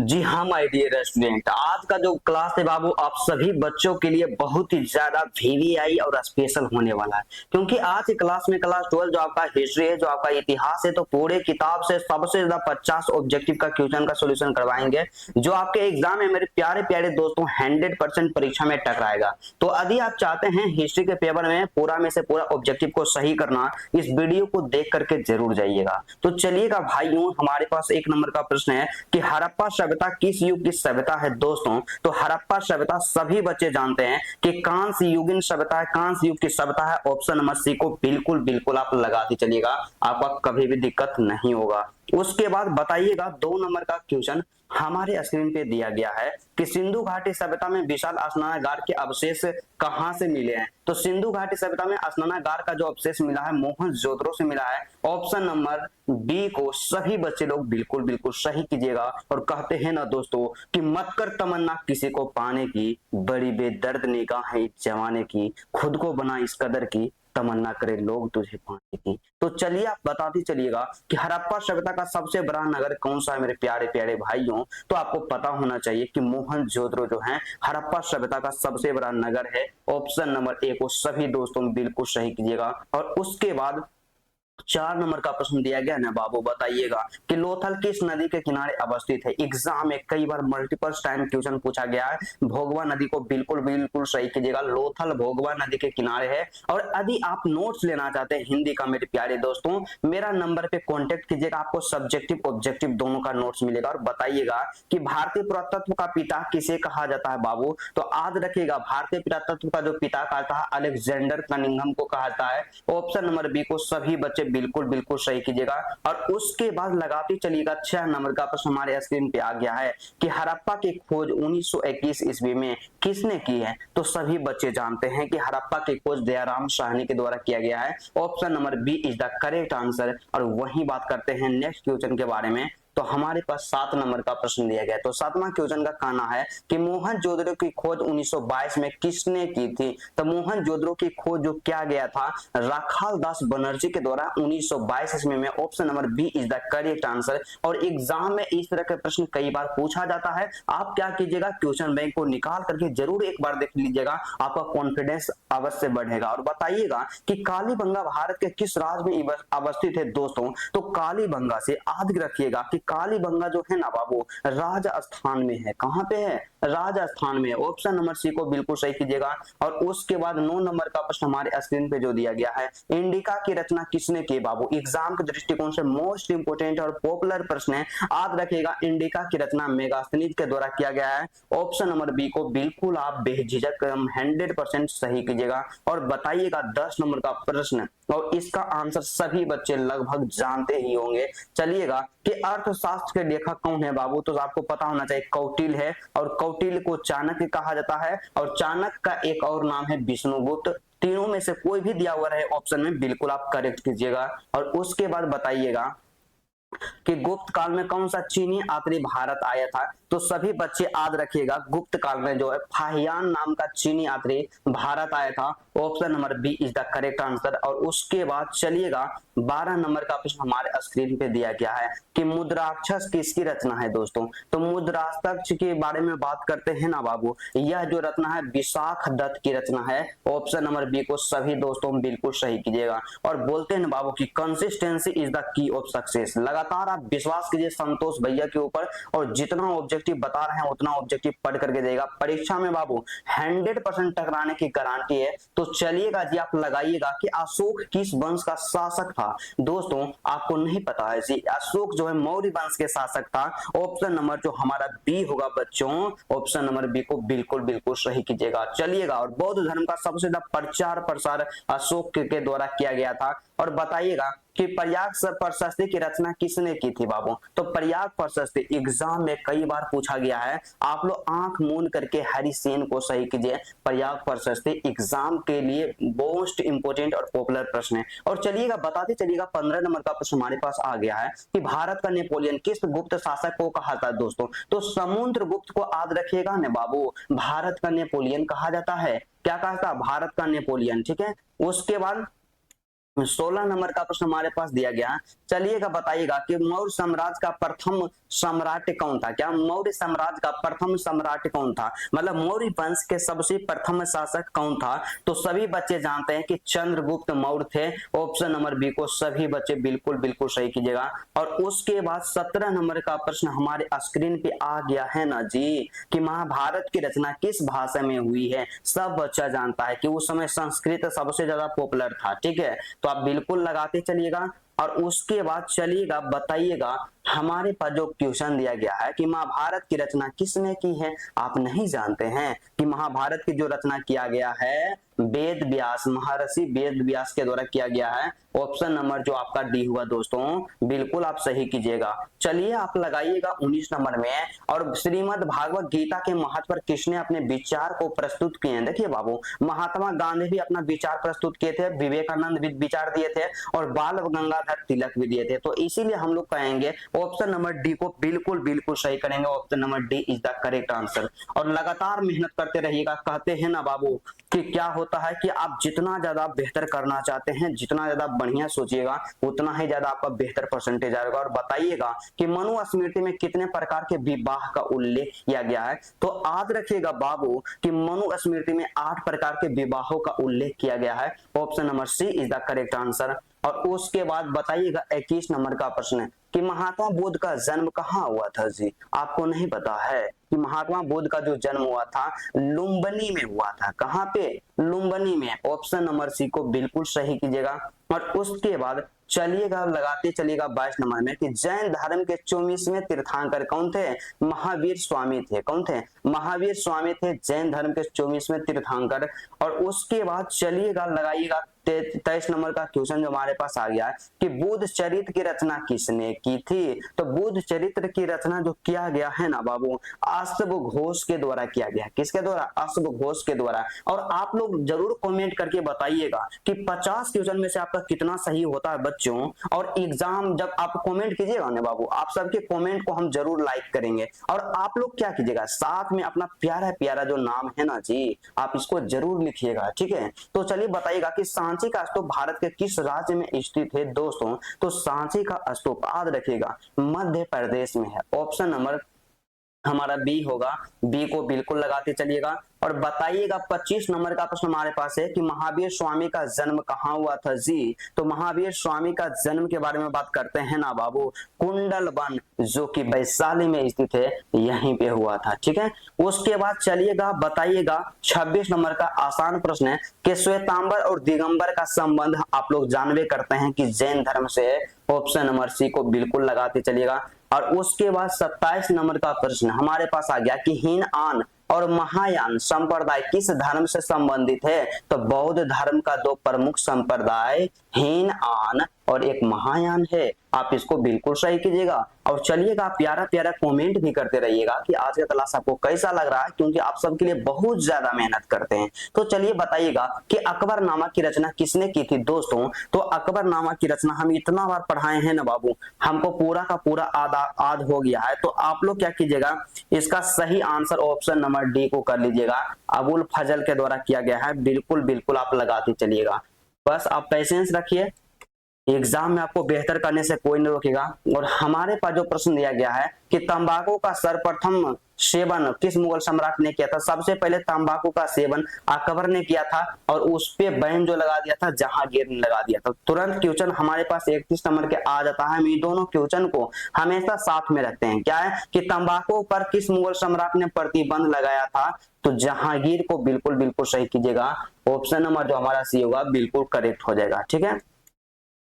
जी हाँ my dear student, आज का जो क्लास है बाबू आप सभी बच्चों के लिए बहुत ही ज्यादा वीवीआई और स्पेशल होने वाला है। क्योंकि आज की क्लास में क्लास 12 जो आपका हिस्ट्री है, जो आपका इतिहास है, तो पूरे किताब से सबसे ज्यादा 50 ऑब्जेक्टिव का क्वेश्चन का सोल्यूशन करवाएंगे जो आपके एग्जाम में मेरे प्यारे प्यारे दोस्तों 100% परीक्षा में टकराएगा। तो यदि आप चाहते हैं हिस्ट्री के पेपर में पूरा में से पूरा ऑब्जेक्टिव को सही करना, इस वीडियो को देख करके जरूर जाइएगा। तो चलिएगा भाइयों, हमारे पास एक नंबर का प्रश्न है कि हड़प्पा सभ्यता किस युग की सभ्यता है। दोस्तों तो हड़प्पा सभ्यता सभी बच्चे जानते हैं कि कांस्य युगीन सभ्यता है, कांस्य युग की सभ्यता है। ऑप्शन नंबर सी को बिल्कुल बिल्कुल आप लगाते चलिएगा, आपका कभी भी दिक्कत नहीं होगा। उसके बाद बताइएगा 2 नंबर का क्वेश्चन हमारे स्क्रीन पे दिया गया है कि सिंधु घाटी सभ्यता में विशाल स्नानागार के अवशेष कहां से मिले हैं। तो सिंधु घाटी सभ्यता में स्नानागार का जो अवशेष मिला है मोहनजोदड़ो से मिला है। ऑप्शन नंबर बी को सभी बच्चे लोग बिल्कुल बिल्कुल सही कीजिएगा। और कहते हैं ना दोस्तों कि मत कर तमन्ना किसी को पाने की, बड़ी बेदर्द निगाह है जमाने की, खुद को बना इस कदर की, तमन्ना करे लोग तुझे पाने की। तो चलिए आप बताते चलिएगा कि हड़प्पा सभ्यता का सबसे बड़ा नगर कौन सा है मेरे प्यारे प्यारे भाइयों। तो आपको पता होना चाहिए कि मोहनजोदड़ो जो है हड़प्पा सभ्यता का सबसे बड़ा नगर है। ऑप्शन नंबर ए को सभी दोस्तों बिल्कुल सही कीजिएगा। और उसके बाद 4 नंबर का प्रश्न दिया गया ना बाबू, बताइएगा कि लोथल किस नदी के किनारे अवस्थित है। एग्जाम में कई बार मल्टीपल टाइम क्वेश्चन पूछा गया है। भोगवा नदी को बिल्कुल बिल्कुल सही कीजिएगा, लोथल भोगवा नदी के किनारे है। और यदि आप नोट्स लेना चाहते हैं हिंदी का मेरे प्यारे दोस्तों, मेरा नंबर पे कॉन्टेक्ट कीजिएगा, आपको सब्जेक्टिव ऑब्जेक्टिव दोनों का नोट्स मिलेगा। और बताइएगा कि भारतीय पुरातत्व का पिता किसे कहा जाता है बाबू। तो याद रखिएगा भारतीय पुरातत्व का जो पिता कहता है अलेक्जेंडर कनिंघम को कहा जाता है। ऑप्शन नंबर बी को सभी बच्चे बिल्कुल बिल्कुल सही कीजिएगा। और उसके बाद लगाते चलिएगा 6 नंबर का प्रश्न हमारे स्क्रीन पे आ गया है कि हड़प्पा की खोज 1921 ईस्वी में किसने की है। तो सभी बच्चे जानते हैं कि हड़प्पा की खोज दयाराम साहनी के द्वारा किया गया है। Option number B is the correct answer. और वही बात करते हैं नेक्स्ट क्वेश्चन के बारे में। तो हमारे पास 7 नंबर का प्रश्न दिया गया है। तो 7वां क्वेश्चन का कहना है कि मोहनजोदड़ो की खोज 1922 में किसने की थी। तो मोहनजोदड़ो की खोज जो किया गया था राखाल दास बनर्जी के द्वारा 1922 ईस्वी में। Option number B is the correct answer. और एग्जाम में इस तरह के प्रश्न कई बार पूछा जाता है। आप क्या कीजिएगा, क्वेश्चन बैंक को निकाल करके जरूर एक बार देख लीजिएगा, आपका कॉन्फिडेंस अवश्य बढ़ेगा। और बताइएगा कि कालीबंगा भारत के किस राज्य में अवस्थित है। दोस्तों तो कालीबंगा से याद रखिएगा कि कालीबंगा जो है ना बाबू राजस्थान में है। कहां पे है, राजस्थान में। ऑप्शन नंबर सी को बिल्कुल सही कीजिएगा। और उसके बाद 9 नंबर का प्रश्न हमारे स्क्रीन पे जो दिया गया है, इंडिका की रचना किसने की बाबू। एग्जाम के दृष्टिकोण से मोस्ट इंपोर्टेंट और पॉपुलर प्रश्न है, याद रखिएगा इंडिका की रचना मेगास्थनीज के द्वारा किया गया है। ऑप्शन नंबर बी को बिल्कुल आप बेझिझक 100% सही कीजिएगा। और बताइएगा 10 नंबर का प्रश्न, और इसका आंसर सभी बच्चे लगभग जानते ही होंगे। चलिएगा कि अर्थशास्त्र के लेखक कौन है बाबू। तो आपको पता होना चाहिए कौटिल्य है। और कौटिल्य को चाणक्य कहा जाता है। और चाणक्य का एक और नाम है विष्णुगुप्त। तीनों में से कोई भी दिया हुआ रहे ऑप्शन में बिल्कुल आप करेक्ट कीजिएगा। और उसके बाद बताइएगा कि गुप्त काल में कौन सा चीनी यात्री भारत आया था। तो सभी बच्चे याद रखिएगा गुप्त काल में जो है फाहियान नाम का चीनी यात्री भारत आया था। Option number B is the correct answer. और उसके बाद चलिएगा 12 नंबर का प्रश्न हमारे स्क्रीन पे दिया गया है कि मुद्राक्षस किसकी रचना है। दोस्तों तो मुद्राक्षस के बारे में बात करते हैं ना बाबू, यह जो रचना है विशाख दत्त की रचना है। ऑप्शन नंबर बी को सभी दोस्तों बिल्कुल सही कीजिएगा। और बोलते हैं ना बाबू की consistency is the key of success. लगातार आप विश्वास कीजिए संतोष भैया के ऊपर, और जितना ऑब्जेक्टिव बता रहे हैं उतना ऑब्जेक्टिव पढ़ करके देगा परीक्षा में बाबू 100% टकराने की गारंटी है। तो चलिएगा जी आप लगाइएगा कि अशोक किस वंश का शासक था। दोस्तों आपको नहीं पता है जी, अशोक जो है मौर्य वंश के शासक था। ऑप्शन नंबर जो हमारा बी होगा बच्चों, ऑप्शन नंबर बी को बिल्कुल बिल्कुल सही कीजिएगा। चलिएगा और बौद्ध धर्म का सबसे ज्यादा प्रचार प्रसार अशोक के द्वारा किया गया था। और बताइएगा कि प्रयाग प्रशस्ति की रचना किसने की थी बाबू। तो प्रयाग प्रशस्ति एग्जाम में कई बार पूछा गया है, आप लोग आंख मूंद करके हरिसेन को सही कीजिए। प्रयाग प्रशस्ति एग्जाम के लिए मोस्ट इंपोर्टेंट और पॉपुलर प्रश्न है। और चलिएगा बताते चलिएगा 15 नंबर का प्रश्न हमारे पास आ गया है कि भारत का नेपोलियन किस गुप्त शासक को कहा था। दोस्तों तो समुद्रगुप्त को याद रखिएगा ना बाबू, भारत का नेपोलियन कहा जाता है। क्या कहा था, भारत का नेपोलियन। ठीक है, उसके बाद 16 नंबर का प्रश्न हमारे पास दिया गया है। चलिएगा बताइएगा कि मौर्य साम्राज्य का प्रथम सम्राट कौन था। क्या मौर्य साम्राज्य का प्रथम सम्राट कौन था, मतलब मौर्य वंश के सबसे प्रथम शासक कौन था। तो सभी बच्चे जानते हैं कि चंद्रगुप्त मौर्य थे। ऑप्शन नंबर बी को सभी बच्चे बिल्कुल बिल्कुल सही कीजिएगा। और उसके बाद 17 नंबर का प्रश्न हमारे स्क्रीन पे आ गया है ना जी, कि महाभारत की रचना किस भाषा में हुई है। सब बच्चा जानता है कि उस समय संस्कृत सबसे ज्यादा पॉपुलर था, ठीक है। तो आप बिल्कुल लगाते चलिएगा। और उसके बाद चलिएगा बताइएगा, हमारे पास जो क्वेश्चन दिया गया है कि महाभारत की रचना किसने की है। आप नहीं जानते हैं कि महाभारत की जो रचना किया गया है वेद व्यास, महर्षि वेद व्यास के द्वारा किया गया है। ऑप्शन नंबर जो आपका डी हुआ दोस्तों, बिल्कुल आप सही कीजिएगा। चलिए आप लगाइएगा 19 नंबर में। और श्रीमद् भागवत गीता के महत्व पर किसने अपने विचार को प्रस्तुत किए हैं। देखिए बाबू, महात्मा गांधी भी अपना विचार प्रस्तुत किए थे, विवेकानंद भी विचार दिए थे, और बाल गंगाधर तिलक भी दिए थे। तो इसीलिए हम लोग कहेंगे ऑप्शन नंबर डी को बिल्कुल बिल्कुल सही करेंगे। Option number D is the correct answer. और लगातार मेहनत करते रहिएगा। कहते हैं ना बाबू कि क्या होता है कि आप जितना ज्यादा बेहतर करना चाहते हैं, जितना ज्यादा बढ़िया सोचिएगा, उतना ही ज्यादा आपका बेहतर परसेंटेज आएगा। और बताइएगा कि मनुस्मृति में कितने प्रकार के विवाह का उल्लेख किया गया है। तो याद रखिएगा बाबू कि मनुस्मृति में 8 प्रकार के विवाहों का उल्लेख किया गया है। Option number C is the correct answer. और उसके बाद बताइएगा 21 नंबर का प्रश्न है कि महात्मा बुद्ध का जन्म कहाँ हुआ था जी। आपको नहीं पता है कि महात्मा बुद्ध का जो जन्म हुआ था लुम्बिनी में हुआ था। कहाँ पे, लुम्बिनी में। ऑप्शन नंबर सी को बिल्कुल सही कीजिएगा। और उसके बाद चलिएगा लगाते चलिएगा 22 नंबर में कि जैन धर्म के 24वें तीर्थंकर कौन थे। महावीर स्वामी थे। कौन थे, महावीर स्वामी थे जैन धर्म के 24वें तीर्थंकर। और उसके बाद चलिएगा लगाइएगा 23 नंबर का क्वेश्चन जो हमारे पास आ गया है कि बुद्ध चरित्र की रचना किसने की थी। तो बुद्ध चरित्र की रचना जो किया गया है ना बाबू, अश्व घोष के द्वारा किया गया। किसके द्वारा, अश्व घोष के द्वारा। और आप लोग जरूर कमेंट करके बताइएगा कि 50 क्वेश्चन में से आपका कितना सही होता है बच्चों। और एग्जाम जब आप कमेंट कीजिएगा ना बाबू, आप सबके कमेंट को हम जरूर लाइक करेंगे। और आप लोग क्या कीजिएगा, साथ में अपना प्यारा प्यारा जो नाम है ना जी, आप इसको जरूर लिखिएगा, ठीक है। तो चलिए बताइएगा कि सांची का स्तूप भारत के किस राज्य में स्थित है दोस्तों। तो सांची का स्तूप याद रखिएगा मध्य प्रदेश में है। ऑप्शन नंबर हमारा बी होगा। बी को बिल्कुल लगाते चलिएगा। और बताइएगा 25 नंबर का प्रश्न हमारे पास है कि महावीर स्वामी का जन्म कहाँ हुआ था जी। तो महावीर स्वामी का जन्म के बारे में बात करते हैं ना बाबू, कुंडल वन जो कि वैशाली में स्थित है, यहीं पे हुआ था, ठीक है। उसके बाद चलिएगा बताइएगा 26 नंबर का आसान प्रश्न है कि श्वेतांबर और दिगंबर का संबंध आप लोग जानवे करते हैं कि जैन धर्म से है। ऑप्शन नंबर सी को बिल्कुल लगाते चलिएगा। और उसके बाद 27 नंबर का प्रश्न हमारे पास आ गया कि हीनयान और महायान संप्रदाय किस धर्म से संबंधित है। तो बौद्ध धर्म का 2 प्रमुख संप्रदाय हीनयान और एक महायान है। आप इसको बिल्कुल सही कीजिएगा। और चलिएगा प्यारा प्यारा कमेंट भी करते रहिएगा कि आज का क्लास आपको कैसा लग रहा है, क्योंकि आप सबके लिए बहुत ज्यादा मेहनत करते हैं। तो चलिए बताइएगा कि अकबरनामा की रचना किसने की थी दोस्तों। तो अकबरनामा की रचना हम इतना बार पढ़ाए हैं ना बाबू, हमको पूरा का पूरा आद हो गया है। तो आप लोग क्या कीजिएगा, इसका सही आंसर ऑप्शन नंबर डी को कर लीजिएगा। अबुल फजल के द्वारा किया गया है। बिल्कुल बिल्कुल आप लगाते चलिएगा। बस आप पेशेंस रखिए, एग्जाम में आपको बेहतर करने से कोई नहीं रोकेगा। और हमारे पास जो प्रश्न दिया गया है कि तंबाकू का सर्वप्रथम सेवन किस मुगल सम्राट ने किया था। सबसे पहले तंबाकू का सेवन अकबर ने किया था, और उस पे बैन जो लगा दिया था जहांगीर ने लगा दिया था। तुरंत क्वेश्चन हमारे पास 31 नंबर के आ जाता है। हम ये दोनों क्वेश्चन को हमेशा साथ में रखते हैं। क्या है कि तंबाकू पर किस मुगल सम्राट ने प्रतिबंध लगाया था। तो जहांगीर को बिल्कुल बिल्कुल सही कीजिएगा। ऑप्शन नंबर जो हमारा सी होगा बिल्कुल करेक्ट हो जाएगा, ठीक है।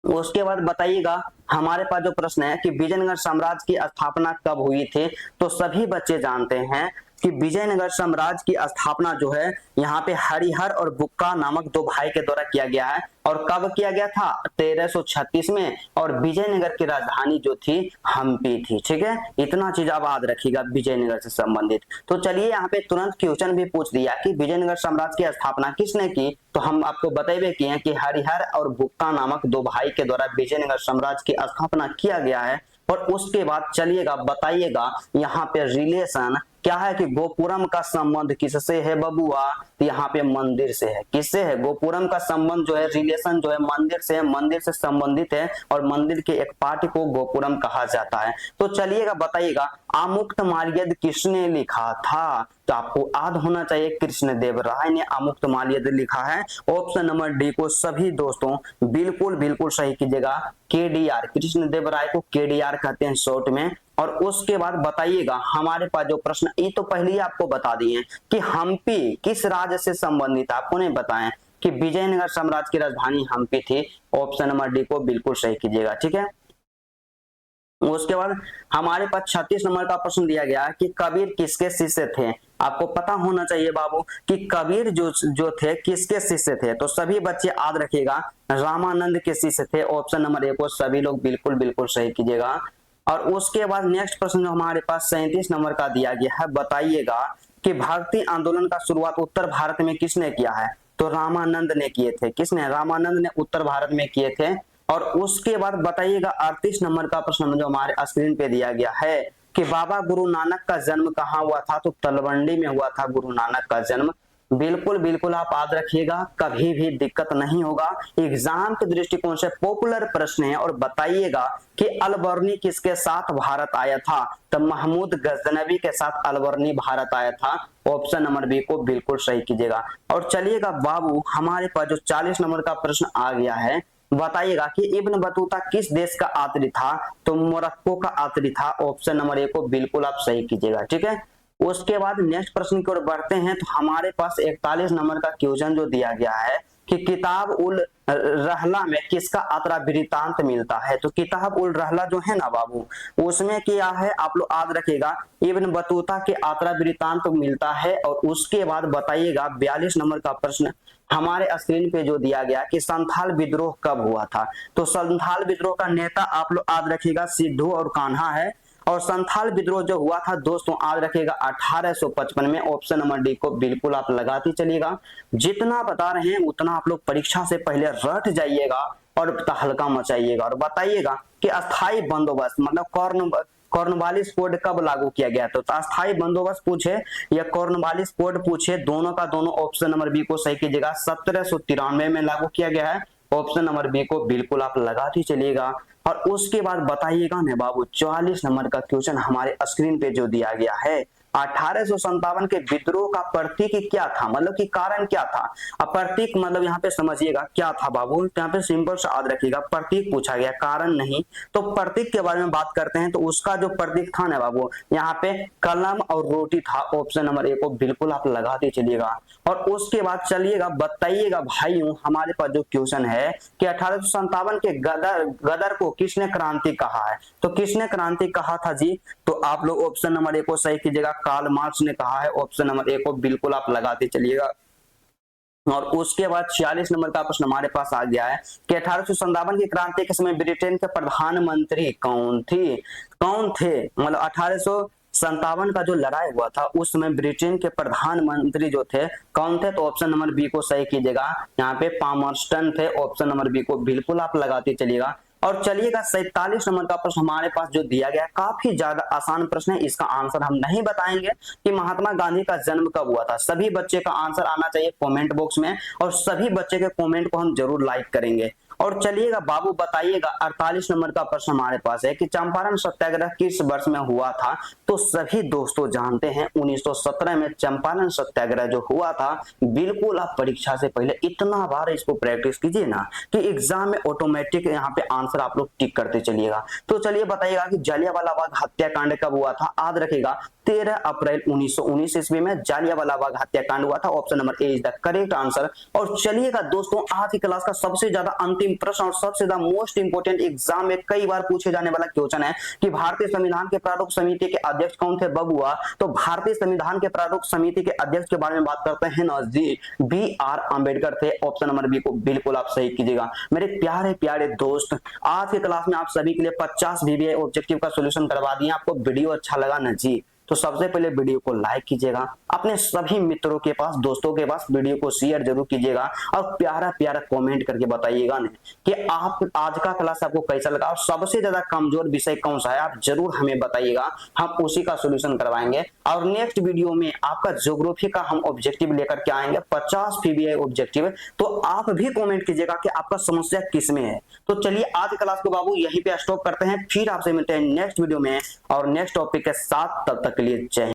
उसके बाद बताइएगा हमारे पास जो प्रश्न है कि विजयनगर साम्राज्य की स्थापना कब हुई थी। तो सभी बच्चे जानते हैं कि विजयनगर साम्राज्य की स्थापना जो है यहाँ पे हरिहर और बुक्का नामक 2 भाई के द्वारा किया गया है। और कब किया गया था, 1336 में। और विजयनगर की राजधानी जो थी हम्पी थी, ठीक है। इतना चीज आप याद रखिएगा विजयनगर से संबंधित। तो चलिए यहाँ पे तुरंत क्वेश्चन भी पूछ दिया कि विजयनगर साम्राज्य की स्थापना किसने की। तो हम आपको बतेबे किए हैं कि हरिहर और बुक्का नामक 2 भाई के द्वारा विजयनगर साम्राज्य की स्थापना किया गया है। और उसके बाद चलिएगा बताइएगा यहाँ पे रिलेशन क्या है कि गोपुरम का संबंध किससे है बबुआ, तो यहाँ पे मंदिर से है। किससे है, गोपुरम का संबंध जो है, रिलेशन जो है मंदिर से है, मंदिर से संबंधित है और मंदिर के एक पार्ट को गोपुरम कहा जाता है। तो चलिएगा बताइएगा, आमुक्तमाल्यद किसने लिखा था, तो आपको याद होना चाहिए कृष्णदेव राय ने आमुक्तमाल्यद लिखा है। ऑप्शन नंबर डी को सभी दोस्तों बिल्कुल बिल्कुल सही कीजिएगा, केडीआर, कृष्णदेव राय को केडीआर कहते हैं शॉर्ट में। और उसके बाद बताइएगा हमारे पास जो प्रश्न, ये तो पहले ही आपको बता दिए कि हम्पी किस राज्य से संबंधित, आपको नहीं बताएं कि विजयनगर साम्राज्य की राजधानी हम्पी थी। ऑप्शन नंबर डी को बिल्कुल सही कीजिएगा, ठीक है। उसके बाद हमारे पास 36 नंबर का प्रश्न दिया गया कि कबीर किसके शिष्य थे। आपको पता होना चाहिए बाबू कि कबीर जो थे किसके शिष्य थे, तो सभी बच्चे याद रखिएगा रामानंद के शिष्य थे। ऑप्शन नंबर ए को सभी लोग बिल्कुल बिल्कुल सही कीजिएगा। और उसके बाद नेक्स्ट प्रश्न जो हमारे पास 37 नंबर का दिया गया है, बताइएगा कि भक्ति आंदोलन का शुरुआत उत्तर भारत में किसने किया है, तो रामानंद ने किए थे। किसने, रामानंद ने उत्तर भारत में किए थे। और उसके बाद बताइएगा 38 नंबर का प्रश्न जो हमारे स्क्रीन पे दिया गया है कि बाबा गुरु नानक का जन्म कहाँ हुआ था, तो तलवंडी में हुआ था गुरु नानक का जन्म। बिल्कुल बिल्कुल आप याद रखिएगा, कभी भी दिक्कत नहीं होगा, एग्जाम के दृष्टिकोण से पॉपुलर प्रश्न है। और बताइएगा कि अलबर्नी किसके साथ भारत आया था, तो महमूद गजनवी के साथ अलबर्नी भारत आया था। ऑप्शन नंबर बी को बिल्कुल सही कीजिएगा। और चलिएगा बाबू हमारे पास जो 40 नंबर का प्रश्न आ गया है, बताइएगा कि इब्न बतूता किस देश का यात्री था, तो मोरक्को का यात्री था। ऑप्शन नंबर ए को बिल्कुल आप सही कीजिएगा, ठीक है। उसके बाद नेक्स्ट प्रश्न की ओर बढ़ते हैं, तो हमारे पास 41 नंबर का क्वेश्चन जो दिया गया है कि किताब उल रहला में किसका यात्रा वृत्तांत मिलता है, तो किताब उल रहला जो है ना बाबू, उसमें क्या है आप लोग याद रखिएगा, इब्न बतूता के यात्रा वृत्तांत मिलता है। और उसके बाद बताइएगा 42 नंबर का प्रश्न हमारे स्क्रीन पे जो दिया गया कि संथाल विद्रोह कब हुआ था, तो संथाल विद्रोह का नेता आप लोग याद रखिएगा सिद्धू और कान्हा है। और संथाल विद्रोह जो हुआ था दोस्तों याद रखिएगा 1855 में। ऑप्शन नंबर डी को बिल्कुल आप लगाते चलिएगा। जितना बता रहे हैं उतना आप लोग परीक्षा से पहले रट जाइएगा और तहलका मचाइएगा। और बताइएगा कि अस्थायी बंदोबस्त मतलब कॉर्नवालिस कोड कब लागू किया गया, तो अस्थायी बंदोबस्त पूछे या कॉर्नवालिस कोड पूछे, दोनों का दोनों ऑप्शन नंबर बी को सही कीजिएगा। 1793 में लागू किया गया है। ऑप्शन नंबर बी को बिल्कुल आप लगाते चलिएगा। और उसके बाद बताइएगा ना बाबू 44 नंबर का क्वेश्चन हमारे स्क्रीन पे जो दिया गया है, 1857 के विद्रोह का प्रतीक क्या था, मतलब कि कारण क्या था। अब प्रतीक मतलब यहाँ पे समझिएगा क्या था बाबू, यहाँ पे सिंपल से याद रखिएगा, प्रतीक पूछा गया कारण नहीं। तो प्रतीक के बारे में बात करते हैं, तो उसका जो प्रतीक था ना बाबू, यहाँ पे कलम और रोटी था। ऑप्शन नंबर ए को बिल्कुल आप लगाते चलिएगा। और उसके बाद चलिएगा बताइएगा भाइयों हमारे पास जो क्वेश्चन है कि 1857 के गदर को किसने क्रांति कहा है, तो किसने क्रांति कहा था जी, तो आप लोग ऑप्शन नंबर ए को सही कीजिएगा, कार्ल मार्क्स ने कहा है। ऑप्शन नंबर ए को बिल्कुल आप लगाते चलिएगा। और उसके बाद 46 नंबर का प्रश्न हमारे पास आ गया है कि 1857 की क्रांति के समय ब्रिटेन के प्रधानमंत्री कौन थे, मतलब 1857 का जो लड़ाई हुआ था उस समय ब्रिटेन के प्रधानमंत्री जो थे कौन थे, तो ऑप्शन नंबर बी को सही कीजिएगा, यहाँ पे पामर्स्टन थे। ऑप्शन नंबर बी को बिल्कुल आप लगाते चलिएगा। और चलिएगा 47 नंबर का प्रश्न हमारे पास जो दिया गया, काफी ज्यादा आसान प्रश्न है, इसका आंसर हम नहीं बताएंगे कि महात्मा गांधी का जन्म कब हुआ था। सभी बच्चे का आंसर आना चाहिए कमेंट बॉक्स में और सभी बच्चे के कमेंट को हम जरूर लाइक करेंगे। और चलिएगा बाबू बताइएगा 48 नंबर का प्रश्न हमारे पास है कि चंपारण सत्याग्रह किस वर्ष में हुआ था, तो सभी दोस्तों जानते हैं 1917 में चंपारण सत्याग्रह जो हुआ था। बिल्कुल आप परीक्षा से पहले इतना बार इसको प्रैक्टिस कीजिए ना कि एग्जाम में ऑटोमेटिक यहाँ पे आंसर आप लोग टिक करते चलिएगा। तो चलिए बताइएगा कि जलियांवाला बाग हत्याकांड कब हुआ था, याद रखिएगा 13 अप्रैल 1919 ईस्वी में जलियांवाला बाग हत्याकांड हुआ था। Option number A is the correct answer. और चलिएगा दोस्तों आज की क्लास का सबसे ज्यादा अंतिम प्रश्न और सबसे ज्यादा मोस्ट इंपोर्टेंट एग्जाम में कई बार पूछे जाने वाला क्वेश्चन है कि भारतीय संविधान के प्रारूप समिति के अध्यक्ष कौन थे बबुआ, तो भारतीय संविधान के प्रारूप समिति के अध्यक्ष के बारे में बात करते हैं ना जी, बी.आर. अम्बेडकर थे। ऑप्शन नंबर बी को बिल्कुल आप सही कीजिएगा। मेरे प्यारे प्यारे दोस्त आज की क्लास में आप सभी के लिए 50 VBA ऑब्जेक्टिव का सोल्यूशन करवा दिए। आपको वीडियो अच्छा लगा ना जी, तो सबसे पहले वीडियो को लाइक कीजिएगा, अपने सभी मित्रों के पास, दोस्तों के पास वीडियो को शेयर जरूर कीजिएगा और प्यारा प्यारा कमेंट करके बताइएगा ना कि आप आज का क्लास आपको कैसा लगा और सबसे ज्यादा कमजोर विषय कौन सा है, आप जरूर हमें बताइएगा, हम उसी का सॉल्यूशन करवाएंगे। और नेक्स्ट वीडियो में आपका ज्योग्राफी का हम ऑब्जेक्टिव लेकर के आएंगे, 50 पीबीआई ऑब्जेक्टिव। तो आप भी कमेंट कीजिएगा कि आपका समस्या किस में है। तो चलिए आज क्लास को बाबू यहीं पे स्टॉप करते हैं, फिर आपसे मिलते हैं नेक्स्ट वीडियो में और नेक्स्ट टॉपिक के साथ। तब तक के लिए जय हिंद।